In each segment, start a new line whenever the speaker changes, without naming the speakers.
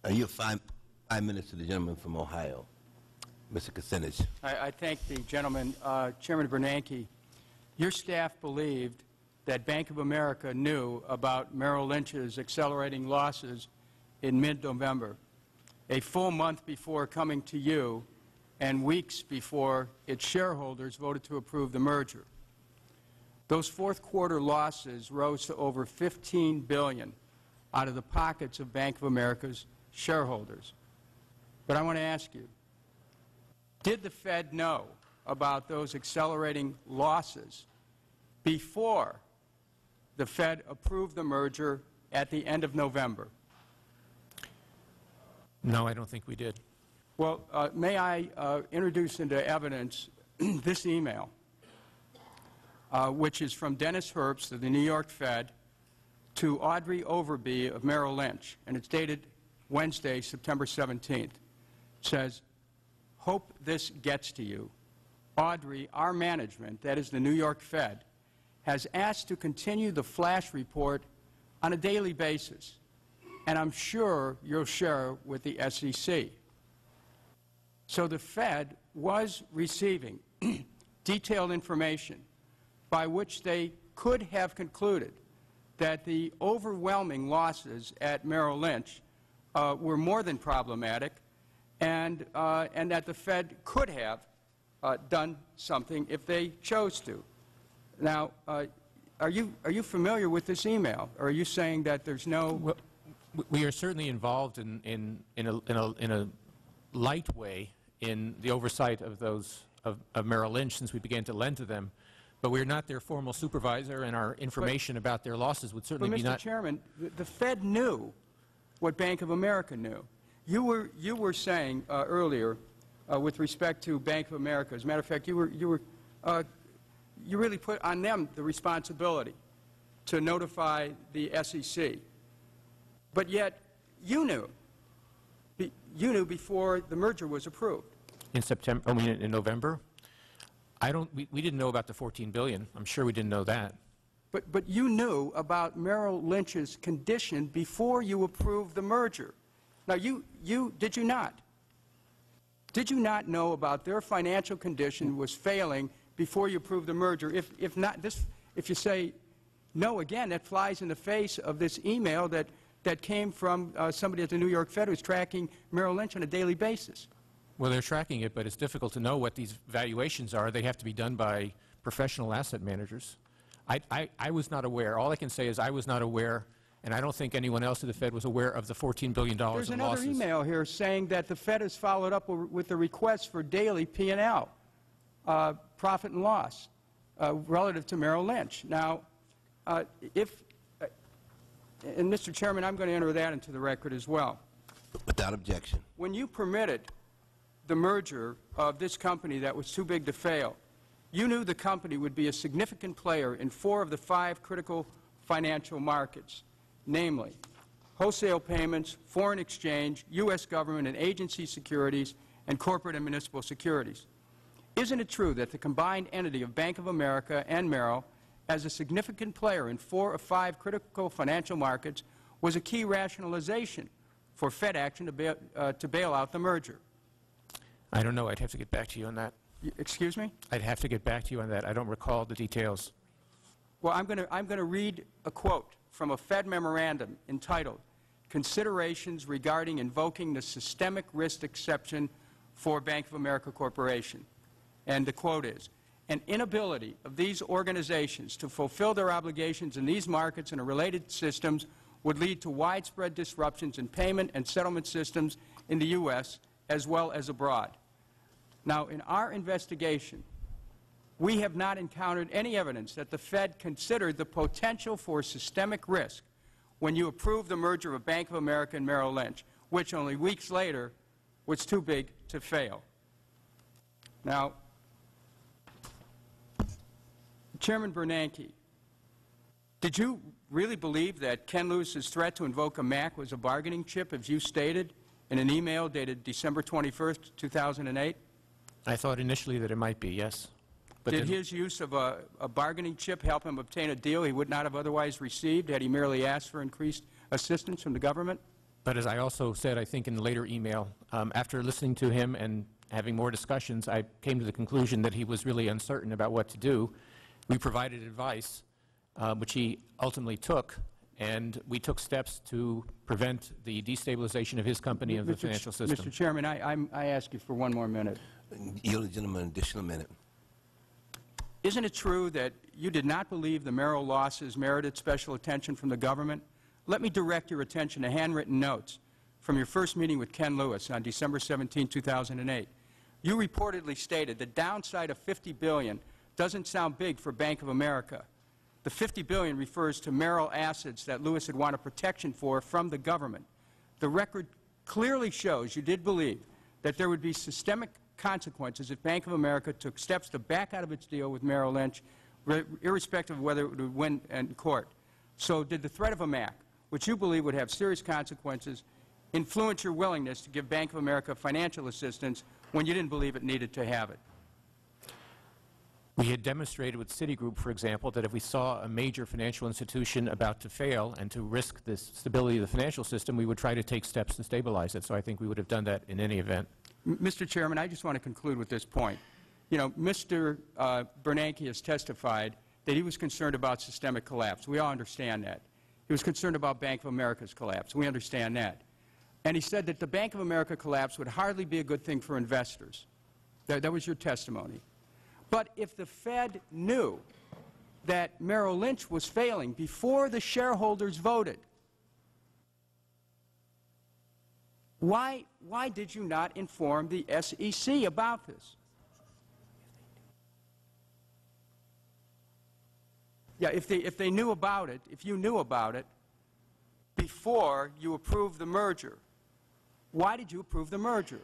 You have five minutes to the gentleman from Ohio, Mr. Kucinich.
I thank the gentleman. Chairman Bernake, your staff believed that Bank of America knew about Merrill Lynch's accelerating losses in mid-November, a full month before coming to you and weeks before its shareholders voted to approve the merger. Those fourth quarter losses rose to over $15 billion out of the pockets of Bank of America's shareholders. But I want to ask you, did the Fed know about those accelerating losses before the Fed approved the merger at the end of November?
No, I don't think we did.
Well, may I introduce into evidence this email, which is from Dennis Herbst of the New York Fed to Audrey Overby of Merrill Lynch, and it's dated Wednesday, September 17th. It says, "Hope this gets to you. Audrey, our management, that is the New York Fed, has asked to continue the flash report on a daily basis, and I'm sure you'll share with the SEC." So the Fed was receiving detailed information by which they could have concluded that the overwhelming losses at Merrill Lynch were more than problematic, and that the Fed could have done something if they chose to. Now, are you familiar with this email, or are you saying that there's no?
Well, we are certainly involved in a light way in the oversight of those of Merrill Lynch since we began to lend to them, but we're not their formal supervisor, and our information about their losses would certainly be not.
Mr. Chairman, the Fed knew what Bank of America knew. You were saying earlier, with respect to Bank of America, as a matter of fact, you really put on them the responsibility to notify the SEC. But yet, you knew before the merger was approved.
In September, I mean in November? We didn't know about the $14 billion. I'm sure we didn't know that.
But you knew about Merrill Lynch's condition before you approved the merger. Now, did you not? Did you not know about their financial condition was failing before you approved the merger? If not, if you say no again, that flies in the face of this email that came from somebody at the New York Fed who's tracking Merrill Lynch on a daily basis.
Well, they're tracking it, but it's difficult to know what these valuations are. They have to be done by professional asset managers. I was not aware. All I can say is I was not aware, and I don't think anyone else at the Fed was aware of the $14 billion in losses.
There's another email here saying that the Fed has followed up with the request for daily P&L, profit and loss, relative to Merrill Lynch. Now, and Mr. Chairman, I'm going to enter that into the record as well.
Without objection.
When you permitted the merger of this company that was too big to fail, you knew the company would be a significant player in 4 of the 5 critical financial markets, namely wholesale payments, foreign exchange, U.S. government and agency securities, and corporate and municipal securities. Isn't it true that the combined entity of Bank of America and Merrill as a significant player in 4 of 5 critical financial markets was a key rationalization for Fed action to bail out the merger?
I don't know. I'd have to get back to you on that.
Excuse me?
I'd have to get back to you on that. I don't recall the details.
Well, I'm going to read a quote from a Fed memorandum entitled "Considerations Regarding Invoking the Systemic Risk Exception for Bank of America Corporation." And the quote is, "An inability of these organizations to fulfill their obligations in these markets and related systems would lead to widespread disruptions in payment and settlement systems in the U.S. as well as abroad." Now, in our investigation, we have not encountered any evidence that the Fed considered the potential for systemic risk when you approved the merger of Bank of America and Merrill Lynch, which only weeks later was too big to fail. Now, Chairman Bernanke, did you really believe that Ken Lewis's threat to invoke a MAC was a bargaining chip, as you stated in an email dated December 21st, 2008?
I thought initially that it might be, yes. But
did his use of a bargaining chip help him obtain a deal he would not have otherwise received had he merely asked for increased assistance from the government?
But as I also said, I think in the later email, after listening to him and having more discussions, I came to the conclusion that he was really uncertain about what to do. We provided advice, which he ultimately took, and we took steps to prevent the destabilization of his company and the financial system.
Mr. Chairman, I ask you for one more minute.
Yield the gentleman an additional minute.
Isn't it true that you did not believe the Merrill losses merited special attention from the government? Let me direct your attention to handwritten notes from your first meeting with Ken Lewis on December 17, 2008. You reportedly stated the downside of $50 billion doesn't sound big for Bank of America. The $50 billion refers to Merrill assets that Lewis had wanted protection for from the government. The record clearly shows you did believe that there would be systemic consequences if Bank of America took steps to back out of its deal with Merrill Lynch, irrespective of whether it would win in court. So did the threat of a MAC, which you believe would have serious consequences, influence your willingness to give Bank of America financial assistance when you didn't believe it needed to have it?
We had demonstrated with Citigroup, for example, that if we saw a major financial institution about to fail and to risk the stability of the financial system, we would try to take steps to stabilize it. So I think we would have done that in any event.
Mr. Chairman, I just want to conclude with this point. You know, Mr. Bernake has testified that he was concerned about systemic collapse. We all understand that. He was concerned about Bank of America's collapse. We understand that. And he said that the Bank of America collapse would hardly be a good thing for investors. That was your testimony. But if the Fed knew that Merrill Lynch was failing before the shareholders voted, why did you not inform the SEC about this? Yeah, if they knew about it, if you knew about it before you approved the merger, why did you approve the merger?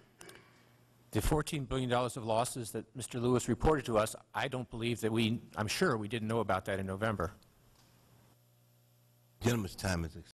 The $14 billion of losses that Mr. Lewis reported to us, I don't believe that I'm sure we didn't know about that in November.
Gentleman's time is expired.